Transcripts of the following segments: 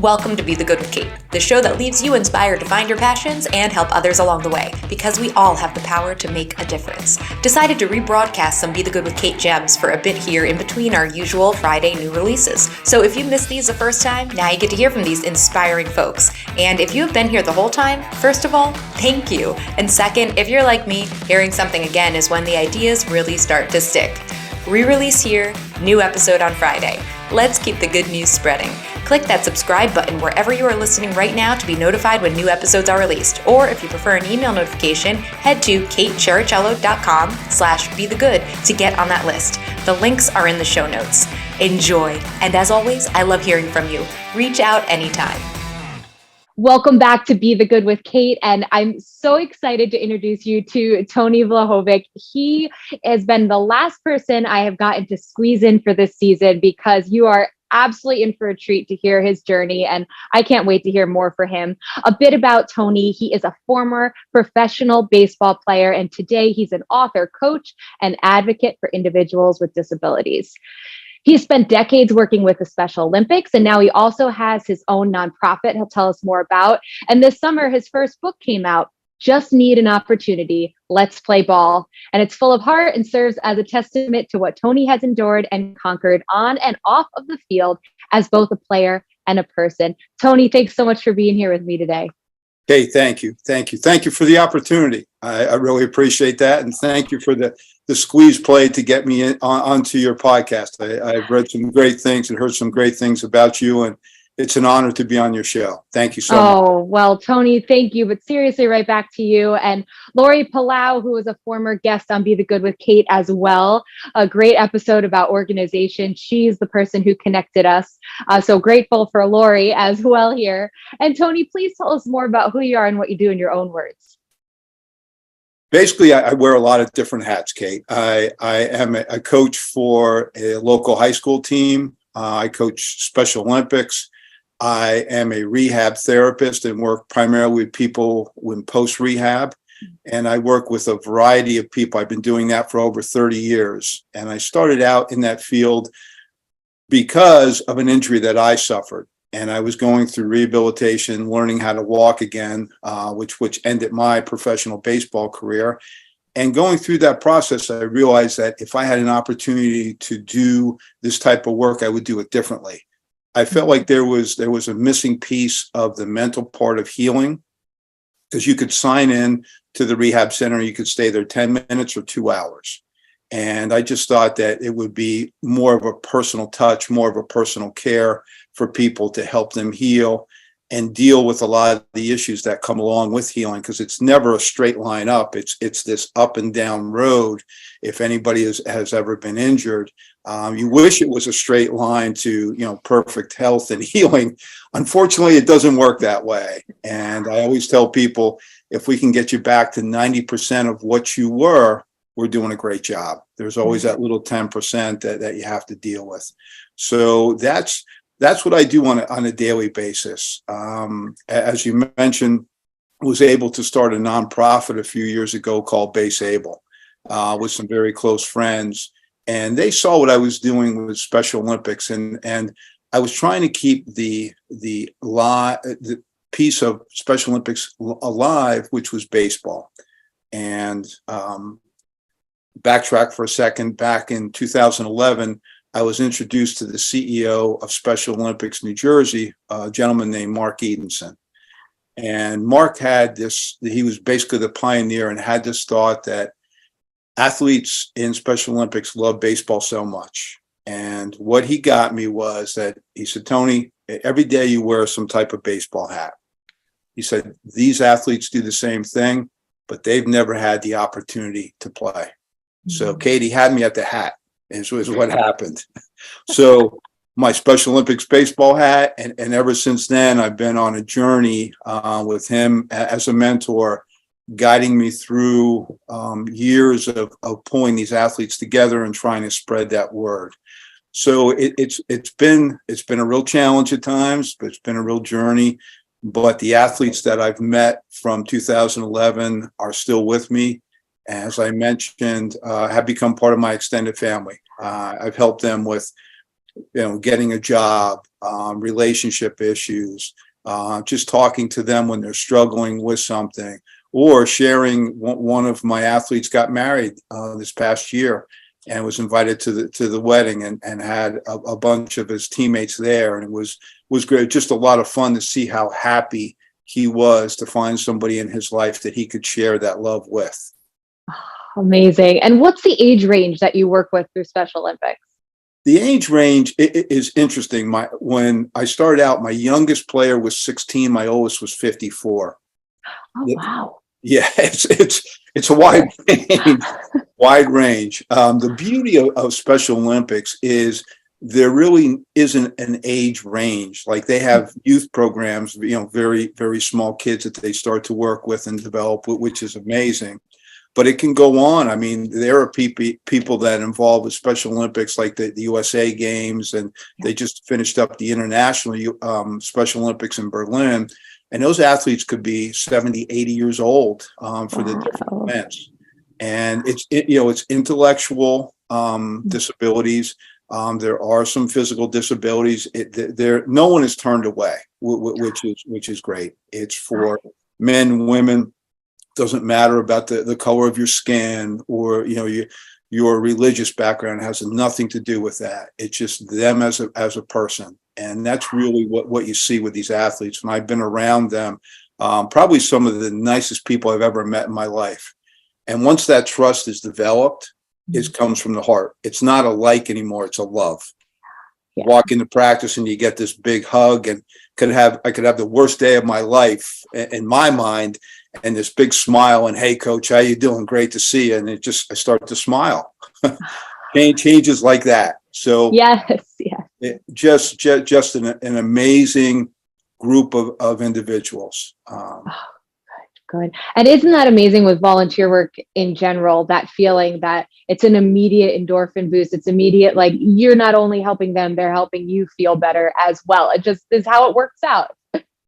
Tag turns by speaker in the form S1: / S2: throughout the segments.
S1: Welcome to Be the Good with Kate, the show that leaves you inspired to find your passions and help others along the way, because we all have the power to make a difference. Decided to rebroadcast some Be the Good with Kate gems for a bit here in between our usual Friday new releases. So if you missed these the first time, now you get to hear from these inspiring folks. And if you have been here the whole time, first of all, thank you. And second, if you're like me, hearing something again is when the ideas really start to stick. Re-release here, new episode on Friday. Let's keep the good news spreading. Click that subscribe button wherever you are listening right now to be notified when new episodes are released. Or if you prefer an email notification, head to katechericello.com/bethegood to get on that list. The links are in the show notes. Enjoy. And as always, I love hearing from you. Reach out anytime.
S2: Welcome back to Be the Good with Kate, and I'm so excited to introduce you to Tony Vlahovic. He has been the last person I have gotten to squeeze in for this season because you are absolutely in for a treat to hear his journey, and I can't wait to hear more for him. A bit about Tony: he is a former professional baseball player, and today he's an author, coach, and advocate for individuals with disabilities. He spent decades working with the Special Olympics, and now he also has his own nonprofit he'll tell us more about. And this summer, his first book came out, Just Need an Opportunity, Let's Play Ball. And it's full of heart and serves as a testament to what Tony has endured and conquered on and off of the field as both a player and a person. Tony, thanks so much for being here with me today.
S3: Hey, thank you. Thank you. Thank you for the opportunity. I really appreciate that. And thank you for the squeeze play to get me onto your podcast. I've read some great things and heard some great things about you, and it's an honor to be on your show. Thank you so much.
S2: Oh, well, Tony, thank you. But seriously, right back to you. And Lori Palau, who was a former guest on Be the Good with Kate as well. A great episode about organization. She's the person who connected us. So grateful for Lori as well here. And Tony, please tell us more about who you are and what you do in your own words.
S3: Basically, I wear a lot of different hats, Kate. I am a coach for a local high school team. I coach Special Olympics. I am a rehab therapist and work primarily with people in post-rehab. And I work with a variety of people. I've been doing that for over 30 years. And I started out in that field because of an injury that I suffered. And I was going through rehabilitation, learning how to walk again, which ended my professional baseball career. And going through that process, I realized that if I had an opportunity to do this type of work, I would do it differently. I felt like there was a missing piece of the mental part of healing, because you could sign in to the rehab center, you could stay there 10 minutes or 2 hours. And I just thought that it would be more of a personal touch, more of a personal care for people to help them heal and deal with a lot of the issues that come along with healing, because it's never a straight line up. It's this up and down road. If anybody has ever been injured, you wish it was a straight line to, perfect health and healing. Unfortunately, it doesn't work that way. And I always tell people, if we can get you back to 90% of what you were, we're doing a great job. There's always that little 10% that you have to deal with. So that's what I do on a daily basis. As you mentioned, was able to start a nonprofit a few years ago called Base Able with some very close friends. And they saw what I was doing with Special Olympics. And I was trying to keep the piece of Special Olympics alive, which was baseball. And backtrack for a second, back in 2011, I was introduced to the CEO of Special Olympics New Jersey, a gentleman named Mark Edenson. And Mark he was basically the pioneer and had this thought that athletes in Special Olympics love baseball so much. And what he got me was that he said, Tony, every day you wear some type of baseball hat. He said, these athletes do the same thing, but they've never had the opportunity to play. So Katie had me at the hat. Is what happened. So my Special Olympics baseball hat, and ever since then, I've been on a journey with him as a mentor, guiding me through years of pulling these athletes together and trying to spread that word. So it's been a real challenge at times, but it's been a real journey. But the athletes that I've met from 2011 are still with me. As I mentioned, have become part of my extended family. I've helped them with getting a job, relationship issues, just talking to them when they're struggling with something, or sharing. One of my athletes got married this past year and was invited to the wedding, and had a bunch of his teammates there, and it was great. Just a lot of fun to see how happy he was to find somebody in his life that he could share that love with.
S2: Amazing. And what's the age range that you work with through Special Olympics?
S3: The age range is interesting. When I started out, my youngest player was 16. My oldest was 54.
S2: Oh, wow.
S3: Yeah, it's a wide range. Wide range. The beauty of Special Olympics is there really isn't an age range. Like, they have youth programs, very, very small kids that they start to work with and develop, which is amazing. But it can go on. I mean, there are people that involved with Special Olympics, like the USA Games, and they just finished up the International Special Olympics in Berlin. And those athletes could be 70, 80 years old for the different events. And it's intellectual disabilities. There are some physical disabilities. No one is turned away, which is great. It's for men, women. Doesn't matter about the color of your skin, or your religious background. Has nothing to do with that. It's just them as a person, and that's really what you see with these athletes. And I've been around them, probably some of the nicest people I've ever met in my life. And once that trust is developed, it comes from the heart. It's not a like anymore; it's a love. Yeah. Walk into practice and you get this big hug, and I could have the worst day of my life in my mind, and this big smile, and, "Hey, coach, how you doing? Great to see you." And I start to smile. Changes like that. So
S2: yes.
S3: Just an amazing group of individuals.
S2: Good. And isn't that amazing with volunteer work in general, that feeling that it's an immediate endorphin boost. It's immediate, like, you're not only helping them, they're helping you feel better as well. It just is how it works out.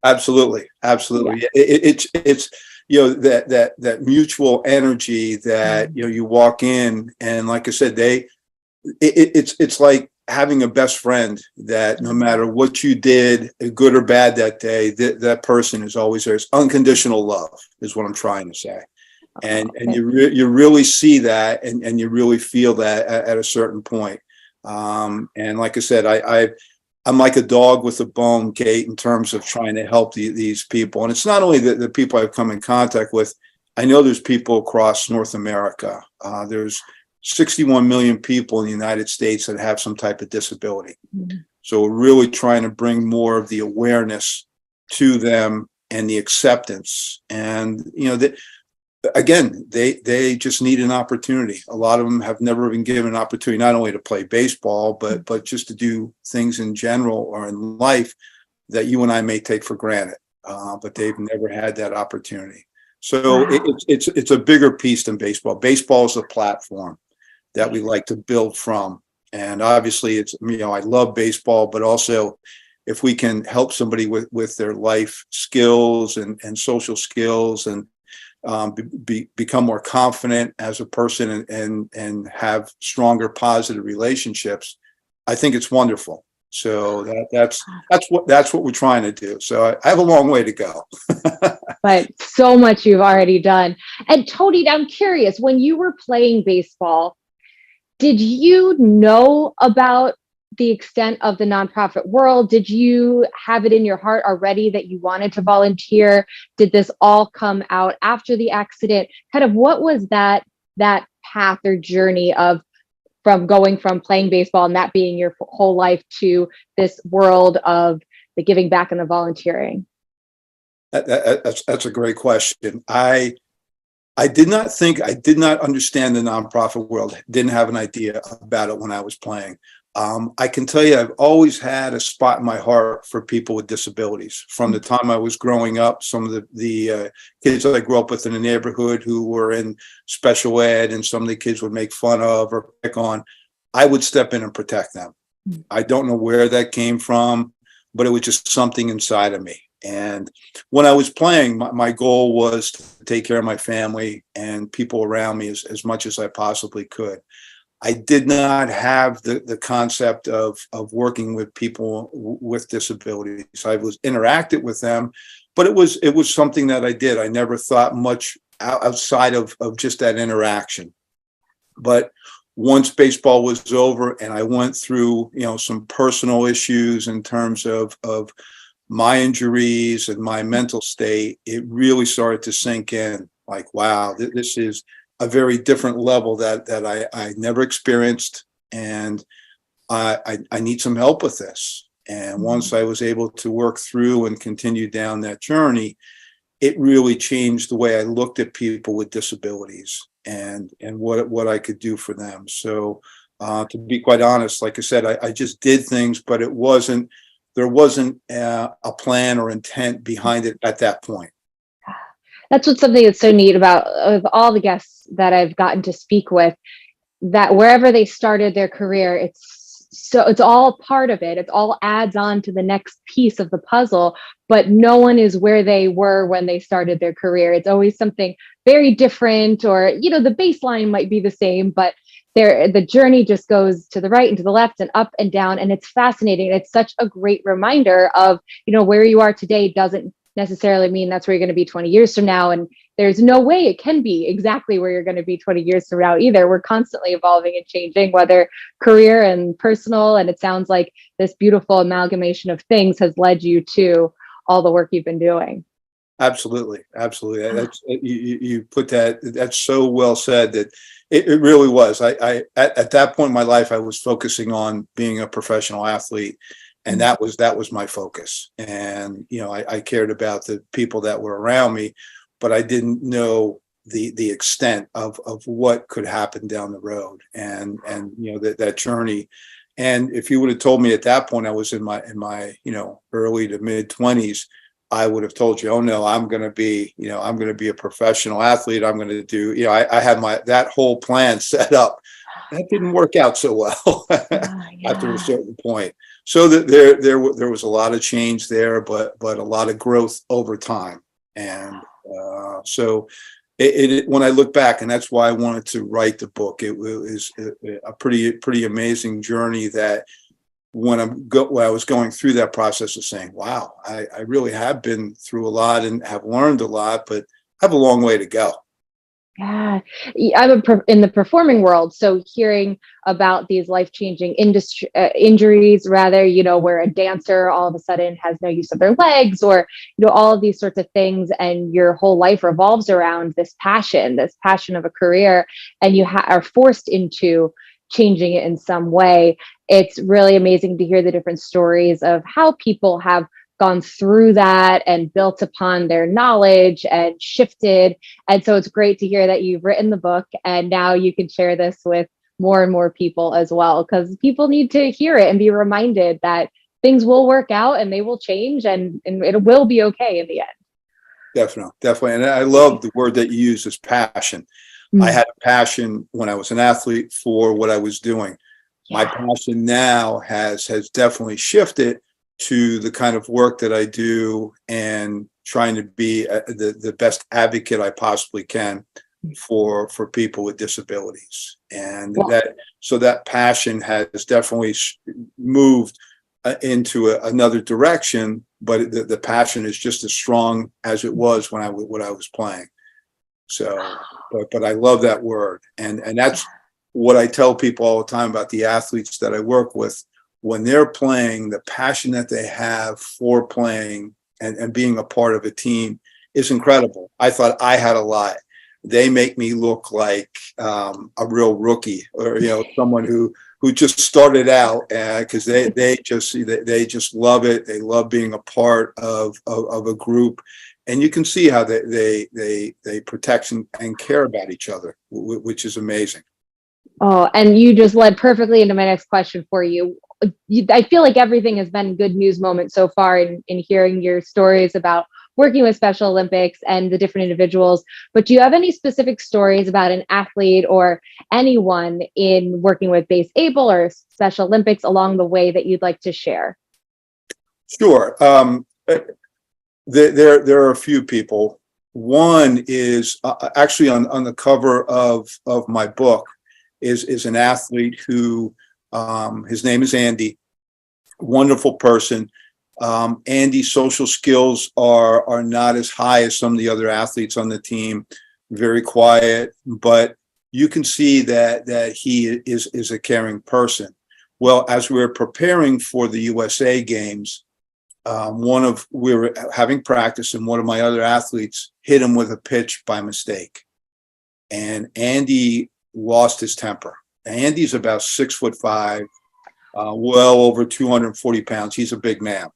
S2: Absolutely.
S3: Yeah. It's that mutual energy that you walk in, and like I said, it's like having a best friend that no matter what you did, good or bad that day, that person is always there. It's unconditional love is what I'm trying to say. And you really see that, and you really feel that at a certain point. And like I said, I'm like a dog with a bone, Kate, in terms of trying to help these people. And it's not only the people I've come in contact with. I know there's people across North America. There's 61 million people in the United States that have some type of disability. Mm-hmm. So we're really trying to bring more of the awareness to them and the acceptance. And, again, they just need an opportunity. A lot of them have never been given an opportunity, not only to play baseball, but just to do things in general or in life that you and I may take for granted, but they've never had that opportunity. So it's a bigger piece than baseball. Baseball is a platform that we like to build from. And obviously I love baseball, but also if we can help somebody with their life skills and social skills, and become more confident as a person, and have stronger positive relationships, I think it's wonderful. So that's what we're trying to do. So I have a long way to go.
S2: But so much you've already done. And Tony, I'm curious, when you were playing baseball, did you know about the extent of the nonprofit world? Did you have it in your heart already that you wanted to volunteer? Did this all come out after the accident? Kind of what was that path or journey from going from playing baseball and that being your whole life to this world of the giving back and the volunteering?
S3: That's a great question. I did not understand the nonprofit world. Didn't have an idea about it when I was playing. I can tell you, I've always had a spot in my heart for people with disabilities. From the time I was growing up, some of the kids that I grew up with in the neighborhood who were in special ed, and some of the kids would make fun of or pick on, I would step in and protect them. I don't know where that came from, but it was just something inside of me. And when I was playing, my goal was to take care of my family and people around me as much as I possibly could. I did not have the concept of working with people with disabilities. I was interacted with them, but it was something that I did. I never thought much outside of just that interaction. But once baseball was over and I went through, some personal issues in terms of my injuries and my mental state, it really started to sink in. Like, wow, this is a very different level that I never experienced, and I need some help with this. And once I was able to work through and continue down that journey, it really changed the way I looked at people with disabilities and what I could do for them. So to be quite honest, like I said, I just did things, but there wasn't a plan or intent behind it at that point.
S2: That's what's something that's so neat about of all the guests that I've gotten to speak with, that wherever they started their career, it's all part of it. It all adds on to the next piece of the puzzle, but no one is where they were when they started their career. It's always something very different, or, the baseline might be the same, but the journey just goes to the right and to the left and up and down. And it's fascinating. It's such a great reminder of, where you are today doesn't necessarily mean that's where you're going to be 20 years from now. And there's no way it can be exactly where you're going to be 20 years from now either. We're constantly evolving and changing, whether career and personal. And it sounds like this beautiful amalgamation of things has led you to all the work you've been doing.
S3: Absolutely. That's you put that. That's so well said that it really was. I at that point in my life, I was focusing on being a professional athlete. And that was my focus. And, I cared about the people that were around me, but I didn't know the extent of what could happen down the road and that journey. And if you would have told me at that point, I was in my early to mid 20s, I would have told you, oh no, I'm going to be a professional athlete. I'm going to do, I had that whole plan set up. That didn't work out so well after a certain point. So that there was a lot of change there, but a lot of growth over time. And so when I look back, and that's why I wanted to write the book, it was a pretty amazing journey that when I was going through that process of saying, wow, I really have been through a lot and have learned a lot, but I have a long way to go.
S2: Yeah, I'm in the performing world, so hearing about these life-changing injuries, rather, where a dancer all of a sudden has no use of their legs, or all of these sorts of things, and your whole life revolves around this passion of a career, and you are forced into changing it in some way. It's really amazing to hear the different stories of how people have gone through that and built upon their knowledge and shifted. And so it's great to hear that you've written the book and now you can share this with more and more people as well, because people need to hear it and be reminded that things will work out and they will change and it will be okay in the end.
S3: Definitely. And I love the word that you use is passion. I had a passion when I was an athlete for what I was doing. Yeah. My passion now has definitely shifted to the kind of work that I do and trying to be the best advocate I possibly can for people with disabilities. And that passion has definitely moved into another direction, but the passion is just as strong as it was when I was playing. So, but I love that word. And that's what I tell people all the time about the athletes that I work with. When they're playing, the passion that they have for playing and being a part of a team is incredible. I thought I had a lot. They make me look like a real rookie, or someone who just started out, because they just love it. They love being a part of a group, and you can see how they protect and care about each other, which is amazing.
S2: Oh, and you just led perfectly into my next question for you. I feel like everything has been good news moments so far in hearing your stories about working with Special Olympics and the different individuals. But do you have any specific stories about an athlete or anyone in working with Base Able or Special Olympics along the way that you'd like to share?
S3: Sure. There are a few people. One is actually on the cover of my book is an athlete who, his name is Andy, wonderful person. Andy's social skills are not as high as some of the other athletes on the team, very quiet, but you can see that he is a caring person. Well, as we were preparing for the USA games, we were having practice, and one of my other athletes hit him with a pitch by mistake. And Andy lost his temper. Andy's about 6'5", well over 240 pounds. He's a big man.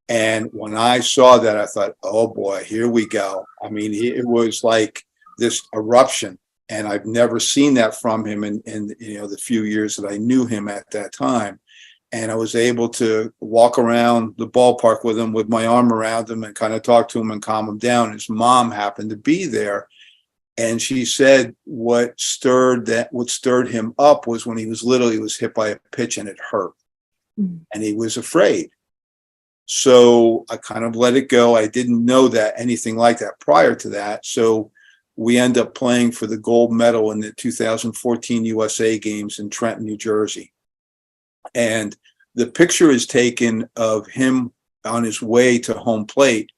S3: And when I saw that, I thought, oh boy, here we go. I mean, it was like this eruption. And I've never seen that from him in the few years that I knew him at that time. And I was able to walk around the ballpark with him with my arm around him and kind of talk to him and calm him down. His mom happened to be there. And she said what stirred him up was when he was little, he was hit by a pitch and it hurt. Mm-hmm. And he was afraid. So I kind of let it go. I didn't know that anything like that prior to that. So we end up playing for the gold medal in the 2014 USA games in Trenton, New Jersey. And the picture is taken of him on his way to home plate.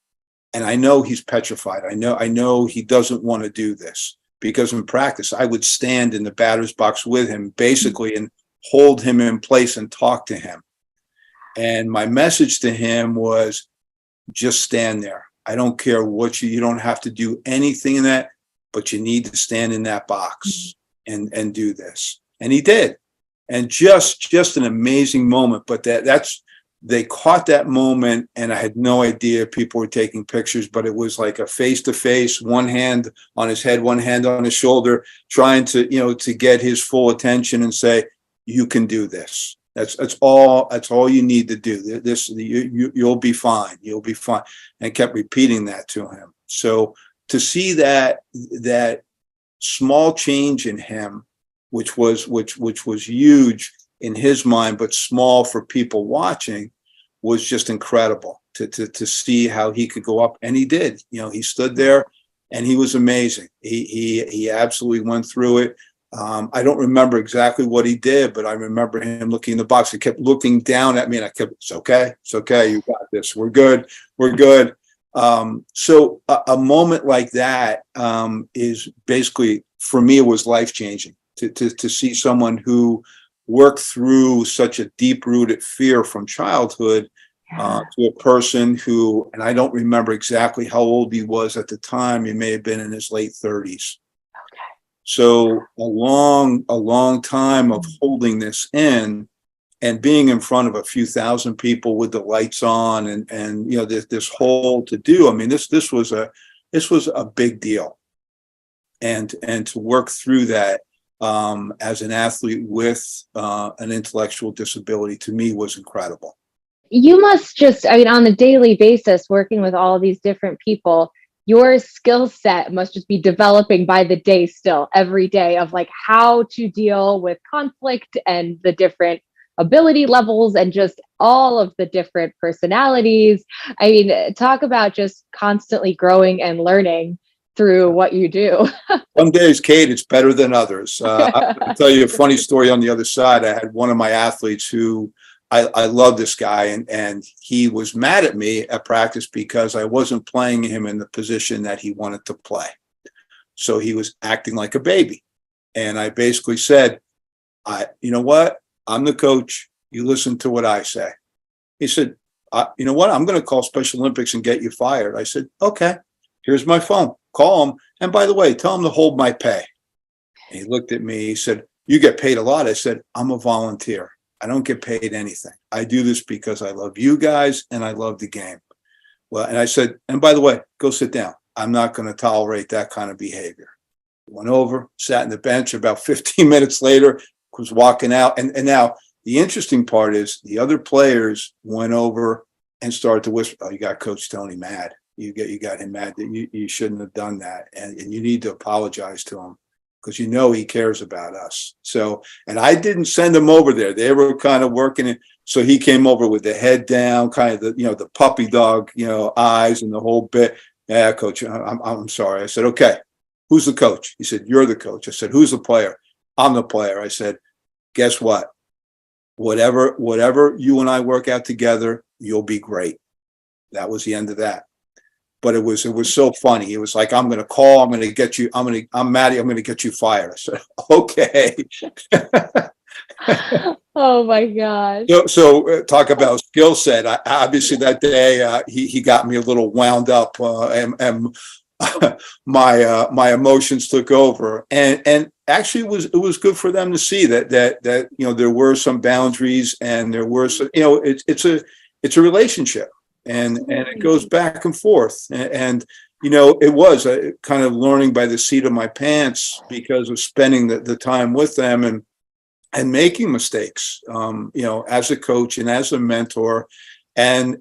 S3: And I know he's petrified. I know he doesn't want to do this, because in practice, I would stand in the batter's box with him basically and hold him in place and talk to him. And my message to him was, just stand there. I don't care what you don't have to do anything in that, but you need to stand in that box and do this. And he did. And just an amazing moment. But they caught that moment, and I had no idea people were taking pictures, but it was like a face-to-face, one hand on his head, one hand on his shoulder, trying to get his full attention and say, you can do this. That's all you need to do. You'll be fine. You'll be fine. And kept repeating that to him. So to see that small change in him, which was huge in his mind, but small for people watching, was just incredible to see how he could go up. And he did. He stood there and he was amazing. He absolutely went through it. I don't remember exactly what he did, but I remember him looking in the box. He kept looking down at me, and I kept, it's okay. You got this. We're good. So a moment like that is basically, for me, it was life-changing to see someone who worked through such a deep-rooted fear from childhood to a person who, and I don't remember exactly how old he was at the time. He may have been in his late 30s. So a long time of holding this in and being in front of a few thousand people with the lights on and this whole to do. I mean, this was a big deal. And to work through that as an athlete with an intellectual disability, to me, was incredible.
S2: You must just, on a daily basis, working with all these different people, your skill set must just be developing by the day still, every day, of like how to deal with conflict and the different ability levels and just all of the different personalities. Talk about just constantly growing and learning through what you do.
S3: Some days, Kate, it's better than others. I'll tell you a funny story on the other side. I had one of my athletes who I love this guy, and he was mad at me at practice because I wasn't playing him in the position that he wanted to play. So he was acting like a baby. And I basically said, you know what? I'm the coach. You listen to what I say. He said, you know what? I'm going to call Special Olympics and get you fired. I said, okay, here's my phone. Call him. And by the way, tell him to hold my pay. And he looked at me. He said, you get paid a lot. I said, I'm a volunteer. I don't get paid anything. I do this because I love you guys and I love the game. Well, and I said, and by the way, go sit down. I'm not going to tolerate that kind of behavior. Went over, sat in the bench. About 15 minutes later, was walking out. And now the interesting part is the other players went over and started to whisper, oh, you got Coach Tony mad. You got him mad that you shouldn't have done that. And you need to apologize to him, because he cares about us. So, and I didn't send him over there. They were kind of working it. So he came over with the head down, kind of the puppy dog, eyes and the whole bit. Yeah, coach, I'm sorry. I said, okay, who's the coach? He said, you're the coach. I said, who's the player? I'm the player. I said, guess what? Whatever you and I work out together, you'll be great. That was the end of that. But it was so funny. It was like, I'm going to call, I'm going to get you, I'm Maddie, I'm going to get you fired. I said, okay.
S2: Oh my gosh.
S3: So talk about skill set. Obviously that day, he got me a little wound up, and my emotions took over, and actually it was good for them to see that there were some boundaries, and there were some, it's a relationship, and it goes back and forth, and it was kind of learning by the seat of my pants because of spending the time with them and making mistakes, as a coach and as a mentor, and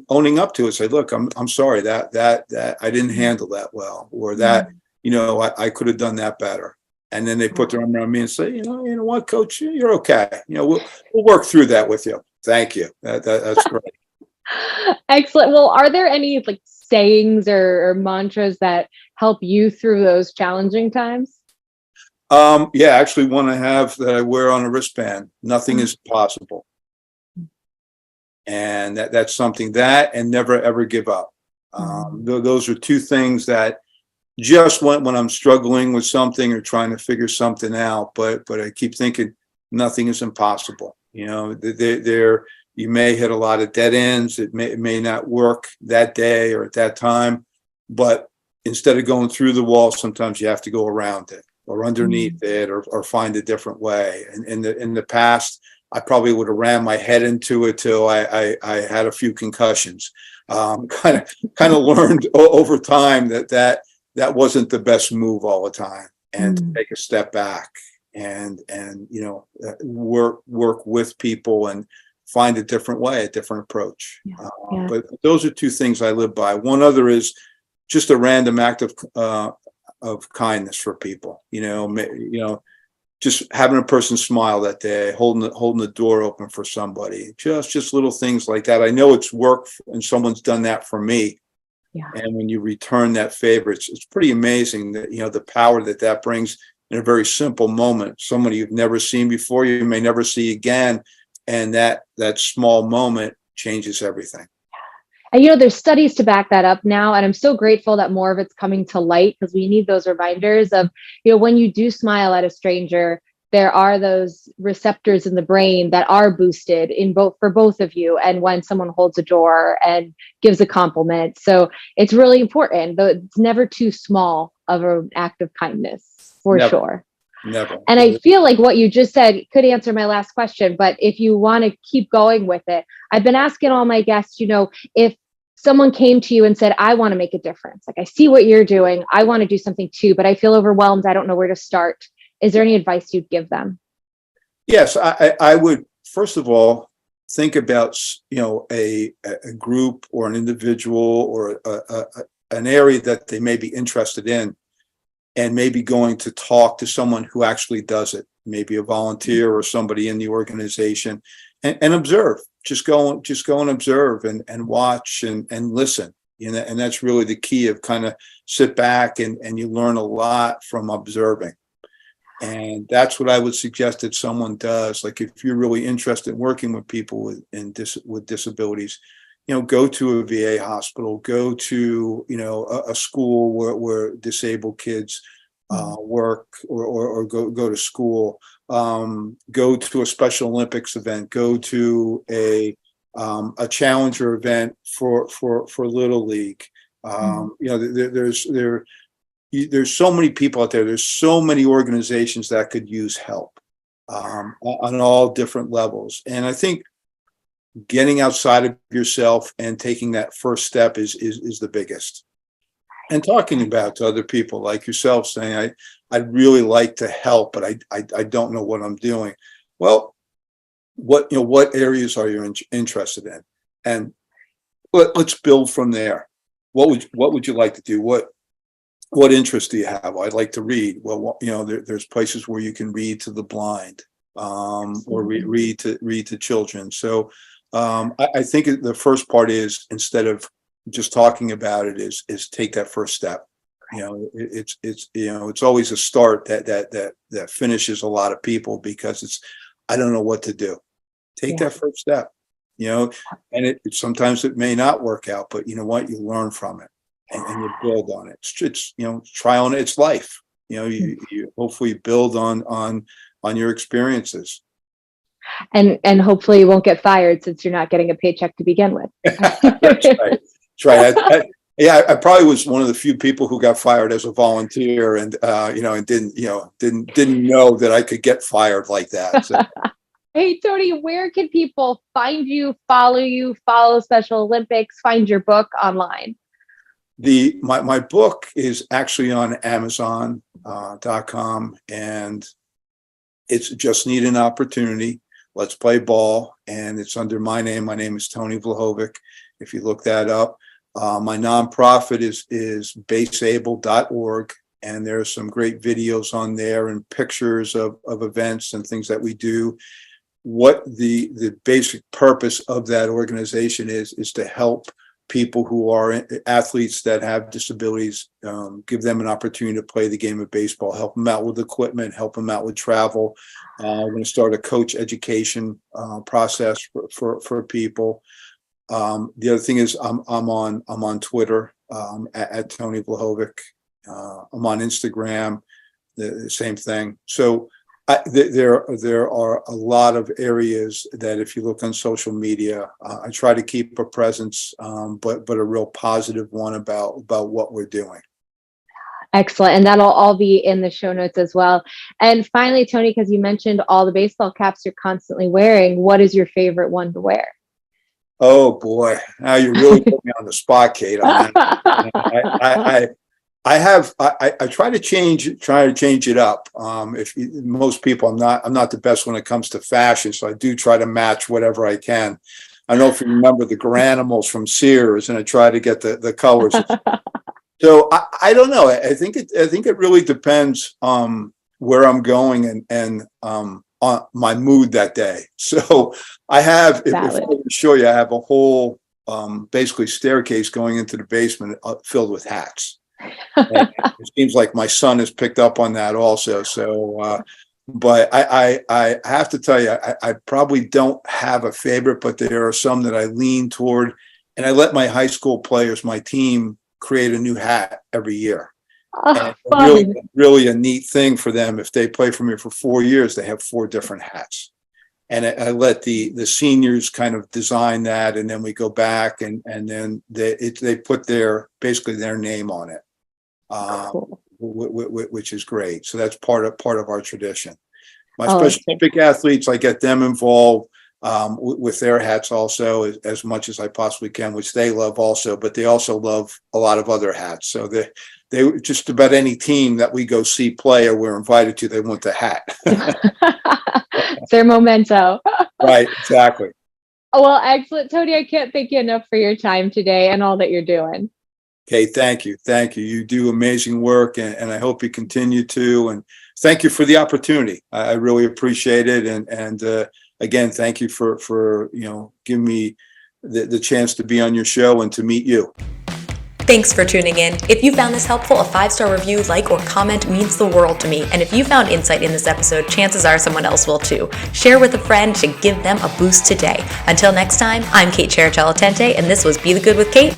S3: owning up to it. Say, look, I'm sorry that I didn't handle that well, or that, I could have done that better. And then they put their arm around me and say, you know what, coach, you're okay. We'll work through that with you. Thank you. That's great.
S2: Excellent. Well, are there any like sayings or mantras that help you through those challenging times?
S3: Yeah, actually one I have that I wear on a wristband. Nothing is possible. And that's something that, and never, ever give up. Those are two things that just when I'm struggling with something or trying to figure something out, but I keep thinking nothing is impossible. You may hit a lot of dead ends. It may not work that day or at that time, but instead of going through the wall, sometimes you have to go around it or underneath it, or find a different way. And in the past, I probably would have ran my head into it till I had a few concussions. Kind of learned over time that wasn't the best move all the time, and to take a step back and work with people and find a different way, a different approach. But those are two things I live by. One other is just a random act of kindness for people. Just having a person smile that day, holding the door open for somebody, just little things like that. I know it's work, and someone's done that for me. And when you return that favor, it's pretty amazing that, the power that brings in a very simple moment. Somebody you've never seen before, you may never see again. And that small moment changes everything.
S2: And there's studies to back that up now. And I'm so grateful that more of it's coming to light, because we need those reminders of, when you do smile at a stranger, there are those receptors in the brain that are boosted for both of you. And when someone holds a door and gives a compliment. So it's really important, though it's never too small of an act of kindness, for sure.
S3: Never.
S2: And I feel like what you just said could answer my last question, but if you want to keep going with it, I've been asking all my guests, if someone came to you and said, I want to make a difference, like I see what you're doing, I want to do something too, but I feel overwhelmed, I don't know where to start. Is there any advice you'd give them?
S3: Yes, I would, first of all, think about, a group or an individual or an area that they may be interested in, and maybe going to talk to someone who actually does it, maybe a volunteer or somebody in the organization, and observe. Just go and observe and watch and listen. And that's really the key, of kind of sit back and you learn a lot from observing. And that's what I would suggest that someone does. Like, if you're really interested in working with people with disabilities, go to a VA hospital, go to, a school where disabled kids work, or go to school, go to a Special Olympics event, go to a challenger event for Little League. There's so many people out there. There's so many organizations that could use help on all different levels. And I think getting outside of yourself and taking that first step is the biggest. And talking about to other people like yourself, saying, I'd really like to help, but I don't know what I'm doing. Well, what areas are you interested in? And let's build from there. What would you like to do? What interest do you have? I'd like to read. Well, there's places where you can read to the blind, or read to children. So I think the first part is, instead of just talking about it, is take that first step. It's always a start that finishes a lot of people, because I don't know what to do. Take that first step, and sometimes it may not work out, but you know what, you learn from it and you build on it. It's trial and it's life. You hopefully build on your experiences.
S2: And hopefully you won't get fired, since you're not getting a paycheck to begin with.
S3: That's right. That's right. I probably was one of the few people who got fired as a volunteer, and and didn't know that I could get fired like that. So.
S2: Hey, Tony, where can people find you, follow Special Olympics, find your book online?
S3: My book is actually on Amazon.com, and it's Just Need an Opportunity. Let's Play Ball, and it's under my name. My name is Tony Vlahovic. If you look that up, my nonprofit is baseable.org, and there's some great videos on there and pictures of events and things that we do. What the basic purpose of that organization is to help people who are athletes that have disabilities, give them an opportunity to play the game of baseball, help them out with equipment, help them out with travel. We're going to start a coach education process for people. The other thing is I'm on Twitter at Tony Vlahovic. I'm on Instagram, the same thing. So there are a lot of areas that, if you look on social media, I try to keep a presence, but a real positive one about what we're doing.
S2: Excellent. And that'll all be in the show notes as well. And finally, Tony, because you mentioned all the baseball caps you're constantly wearing, what is your favorite one to wear?
S3: Oh boy, now you really put me on the spot, Kate. I try to change it up. Most people, I'm not the best when it comes to fashion, so I do try to match whatever I can. I don't know if you remember the Granimals from Sears, and I try to get the colors. So I don't know. I think it really depends where I'm going and on my mood that day. So I have, if I can show you, I have a whole basically staircase going into the basement filled with hats. It seems like my son has picked up on that also. So, but I have to tell you, I probably don't have a favorite, but there are some that I lean toward, and I let my high school players, my team, create a new hat every year. And really a neat thing for them. If they play for me for 4 years, they have 4 different hats. And I let the seniors kind of design that, and then we go back and then they put basically their name on it, cool. Which is great. So that's part of our tradition. My Special Olympic athletes, I get them involved with their hats also as much as I possibly can, which they love also, but they also love a lot of other hats. So they just about any team that we go see play or we're invited to, they want the hat.
S2: It's their memento.
S3: Right, exactly.
S2: Well, excellent. Tony, I can't thank you enough for your time today and all that you're doing.
S3: Okay, thank you. You do amazing work, and I hope you continue to. And thank you for the opportunity. I really appreciate it. And again, thank you for giving me the chance to be on your show and to meet you.
S1: Thanks for tuning in. If you found this helpful, a 5-star review, like, or comment means the world to me. And if you found insight in this episode, chances are someone else will too. Share with a friend to give them a boost today. Until next time, I'm Kate Cherichello-Tente, and this was Be the Good with Kate.